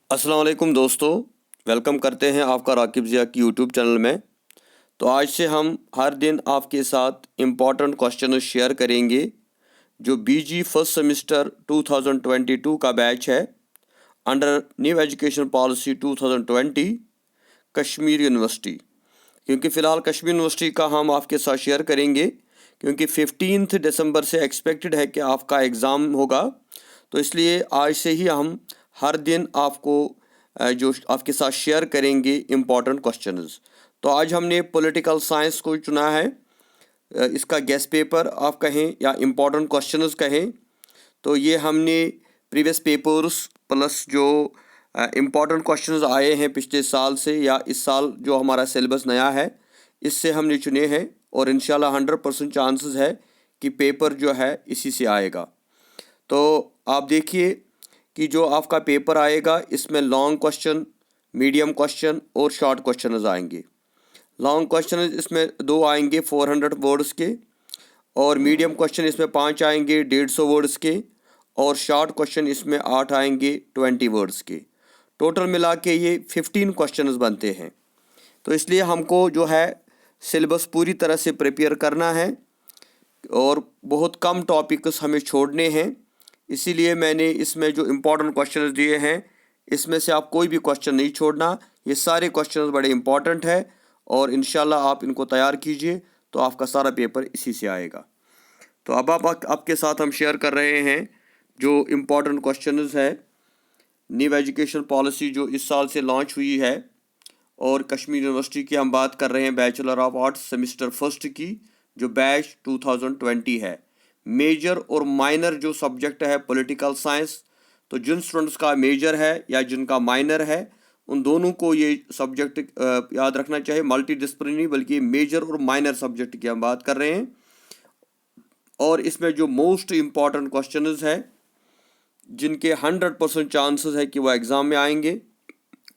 अस्सलाम वालेकुम दोस्तों, वेलकम करते हैं आपका राकिब ज़िया की यूट्यूब चैनल में। तो आज से हम हर दिन आपके साथ इम्पॉर्टेंट क्वेश्चन शेयर करेंगे जो बीजी फर्स्ट सेमेस्टर 2022 का बैच है under new education policy 2020 Kashmir university. क्योंकि फ़िलहाल कश्मीर यूनिवर्सिटी का हम आपके साथ शेयर करेंगे क्योंकि 15 दिसंबर से एक्सपेक्टेड है कि आपका एग्ज़ाम होगा। तो इसलिए आज से ही हम हर दिन आपको जो आपके साथ शेयर करेंगे इम्पॉर्टेंट क्वेश्चंस। तो आज हमने पॉलिटिकल साइंस को चुना है। इसका गेस्ट पेपर आप कहें या इम्पॉर्टेंट क्वेश्चंस कहें, तो ये हमने प्रीवियस पेपर्स प्लस जो इम्पॉर्टेंट क्वेश्चंस आए हैं पिछले साल से या इस साल जो हमारा सिलेबस नया है इससे हमने चुने हैं और इंशाल्लाह 100% चांसेस है कि पेपर जो है इसी से आएगा। तो आप देखिए कि जो आपका पेपर आएगा इसमें लॉन्ग क्वेश्चन, मीडियम क्वेश्चन और शॉर्ट क्वेश्चन आएंगे। लॉन्ग क्वेश्चन इसमें 2 आएंगे 400 वर्ड्स के और मीडियम क्वेश्चन इसमें 5 आएंगे 150 वर्ड्स के और शॉर्ट क्वेश्चन इसमें 8 आएंगे 20 वर्ड्स के। टोटल मिला के ये 15 क्वेश्चन बनते हैं। तो इसलिए हमको जो है सिलेबस पूरी तरह से प्रिपेयर करना है और बहुत कम टॉपिक्स हमें छोड़ने हैं। इसीलिए मैंने इसमें जो इम्पोर्टेंट क्वेश्चन दिए हैं इसमें से आप कोई भी क्वेश्चन नहीं छोड़ना। ये सारे क्वेश्चन बड़े इंपॉर्टेंट हैं और इंशाल्लाह आप इनको तैयार कीजिए तो आपका सारा पेपर इसी से आएगा। तो अब आपके साथ हम शेयर कर रहे हैं जो इम्पोर्टेंट क्वेश्चंस है। न्यू एजुकेशन पॉलिसी जो इस साल से लॉन्च हुई है और कश्मीर यूनिवर्सिटी की हम बात कर रहे हैं bachelor of arts semester first की जो बैच 2020 है। मेजर और माइनर जो सब्जेक्ट है पॉलिटिकल साइंस, तो जिन स्टूडेंट्स का मेजर है या जिनका माइनर है उन दोनों को ये सब्जेक्ट याद रखना चाहिए। मल्टी डिसिप्लिनरी बल्कि मेजर और माइनर सब्जेक्ट की हम बात कर रहे हैं और इसमें जो मोस्ट इम्पॉर्टेंट क्वेश्चंस है जिनके 100% चांसेस है कि वो एग्ज़ाम में आएंगे।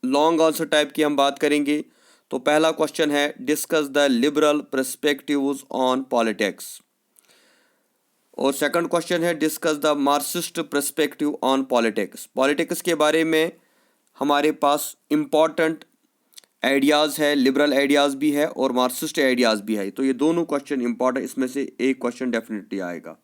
लॉन्ग आंसर टाइप की हम बात करेंगे। तो पहला क्वेश्चन है discuss the liberal perspectives on politics और सेकंड क्वेश्चन है discuss the Marxist perspective on politics. Politics के बारे में हमारे पास इम्पॉर्टेंट आइडियाज़ है, लिबरल आइडियाज़ भी है और मार्क्सिस्ट आइडियाज़ भी है। तो ये दोनों क्वेश्चन इंपॉर्टेंट, इसमें से एक क्वेश्चन डेफिनेटली आएगा।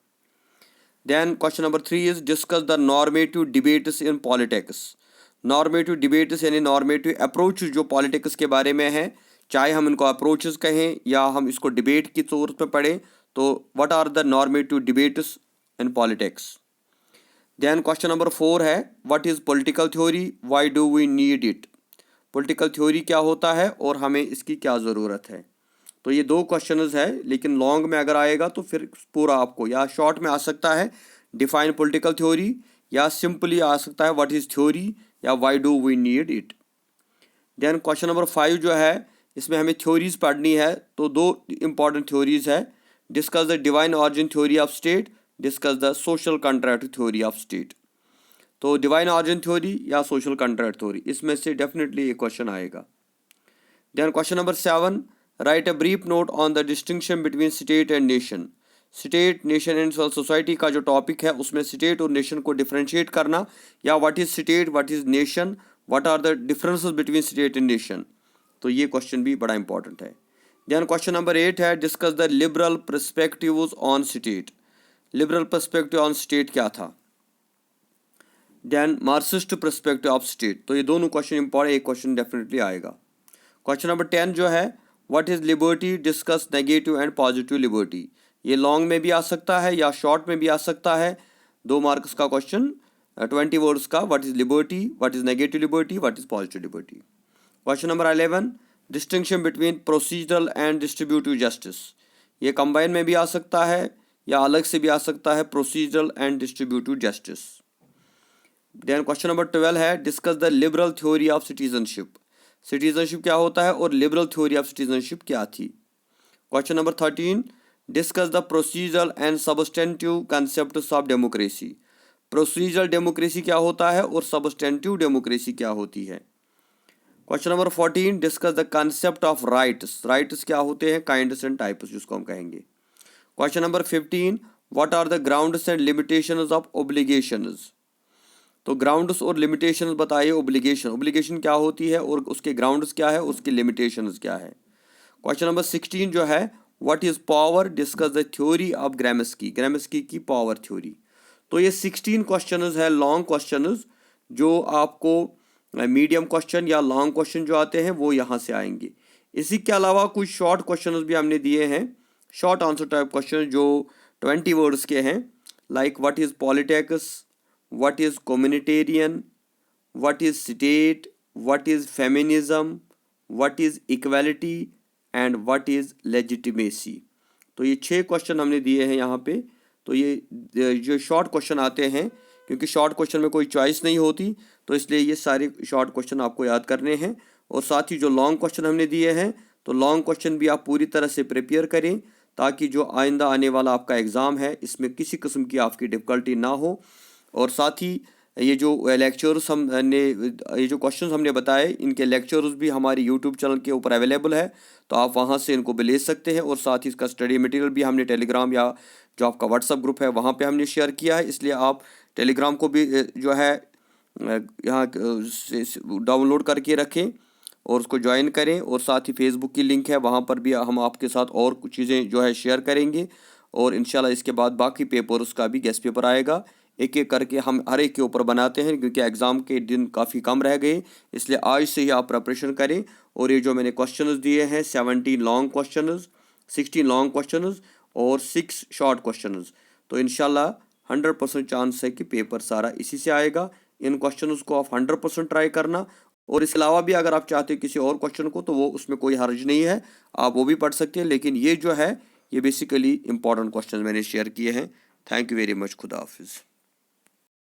Then question number 3 is discuss the normative debates in politics. Normative debates यानी नॉर्मेटिव अप्रोच जो पॉलिटिक्स के बारे में है, चाहे हम इनको अप्रोचेस कहें या हम इसको डिबेट की तौर पर पढ़ें, तो what are the normative debates in politics. Then question number 4 है what is political theory, why do we need it. Political theory क्या होता है और हमें इसकी क्या ज़रूरत है। तो ये दो क्वेश्चंस है, लेकिन लॉन्ग में अगर आएगा तो फिर पूरा आपको या शॉर्ट में आ सकता है डिफाइन पॉलिटिकल थ्योरी या सिंपली आ सकता है व्हाट इज़ थ्योरी या why do we need it. Then question number 5 जो है इसमें हमें थ्योरीज पढ़नी है। तो दो इंपॉर्टेंट थ्योरीज है, discuss the divine origin theory of state, discuss the social contract theory of state. तो डिवाइन ऑरिजिन थ्योरी या सोशल कॉन्ट्रैक्ट थ्योरी इसमें से डेफिनेटली एक क्वेश्चन आएगा। Then question number 7 write a brief note on the distinction between state and nation. State, nation and society का जो topic है उसमें स्टेट और नेशन को डिफ्रेंशिएट करना या what is state, what is nation, what are the differences between state and nation. तो ये क्वेश्चन भी बड़ा इंपॉर्टेंट है। देन क्वेश्चन नंबर 8 है discuss the liberal perspectives on state. Liberal perspective on state क्या था। Then Marxist perspective of state. तो ये दोनों क्वेश्चन इंपॉर्टेंट, एक क्वेश्चन डेफिनेटली आएगा। क्वेश्चन नंबर 10 जो है what is liberty, discuss negative and positive liberty. ये लॉन्ग में भी आ सकता है या शॉर्ट में भी आ सकता है। 2 मार्क्स का क्वेश्चन 20 वर्ड्स का, what is liberty, what is negative liberty, what is positive liberty. Question number 11 distinction between procedural and distributive justice. ये कंबाइन में भी आ सकता है या अलग से भी आ सकता है, procedural and distributive justice. Then question number 12 है discuss the liberal theory of citizenship. Citizenship क्या होता है और लिबरल थ्योरी ऑफ सिटीजनशिप क्या थी। Question number 13 discuss the procedural and substantive concepts of democracy. Procedural democracy क्या होता है और सबस्टेंटिव डेमोक्रेसी क्या होती है। Question number 14 discuss the concept of rights. Rights क्या होते हैं, काइंड्स एंड टाइप्स जिसको हम कहेंगे। Question number 15 what are the grounds and limitations of obligations. तो ग्राउंड्स और लिमिटेशंस बताइए। ओब्लिगेशन क्या होती है और उसके ग्राउंड्स क्या है, उसकी लिमिटेशंस क्या है। क्वेश्चन नंबर 16 जो है, what is power, discuss the theory of Gramsci की पावर थ्योरी। तो ये 16 क्वेश्चंस है, लॉन्ग क्वेश्चंस, जो आपको मीडियम क्वेश्चन या लॉन्ग क्वेश्चन जो आते हैं वो यहाँ से आएंगे। इसी के अलावा कुछ शॉर्ट क्वेश्चंस भी हमने दिए हैं, शॉर्ट आंसर टाइप क्वेश्चन जो 20 वर्ड्स के हैं, like what is politics, what is communitarian, what is state, what is feminism, what is equality and what is legitimacy. तो ये 6 क्वेश्चन हमने दिए हैं यहाँ पे। तो ये जो शॉर्ट क्वेश्चन आते हैं, क्योंकि शॉर्ट क्वेश्चन में कोई चॉइस नहीं होती, तो इसलिए ये सारे शॉर्ट क्वेश्चन आपको याद करने हैं। और साथ ही जो लॉन्ग क्वेश्चन हमने दिए हैं, तो लॉन्ग क्वेश्चन भी आप पूरी तरह से प्रिपेयर करें, ताकि जो आइंदा आने वाला आपका एग्ज़ाम है इसमें किसी किस्म की आपकी डिफ़िकल्टी ना हो। और साथ ही ये जो लेक्चर्स हमने, ये जो क्वेश्चंस हमने बताए, इनके लेक्चर्स भी हमारी यूट्यूब चैनल के ऊपर अवेलेबल है, तो आप वहाँ से इनको भी ले सकते हैं। और साथ ही इसका स्टडी मटेरियल भी हमने टेलीग्राम या जो आपका व्हाट्सअप ग्रुप है वहाँ पे हमने शेयर किया है, इसलिए आप टेलीग्राम को भी जो है यहाँ डाउनलोड करके रखें और उसको ज्वाइन करें। और साथ ही फेसबुक की लिंक है, वहाँ पर भी हम आपके साथ और कुछ चीज़ें जो है शेयर करेंगे। और इंशाल्लाह इसके बाद बाकी पेपर्स का भी गेस्ट पेपर आएगा, एक एक करके हम हर एक के ऊपर बनाते हैं, क्योंकि एग्ज़ाम के दिन काफ़ी कम रह गए, इसलिए आज से ही आप प्रिपरेशन करें। और ये जो मैंने क्वेश्चंस दिए हैं, 17 लॉन्ग क्वेश्चंस, 16 लॉन्ग क्वेश्चंस और 6 शॉर्ट क्वेश्चंस, तो इंशाल्लाह 100% चांस है कि पेपर सारा इसी से आएगा। इन क्वेश्चंस को आप 100% ट्राई करना। और इसके अलावा भी अगर आप चाहते हो किसी और क्वेश्चन को, तो वो उसमें कोई हर्ज नहीं है, आप वो भी पढ़ सकते हैं। लेकिन ये जो है, ये बेसिकली इंपॉर्टेंट क्वेश्चन मैंने शेयर किए हैं। Thank you very much. खुदा हाफिज़।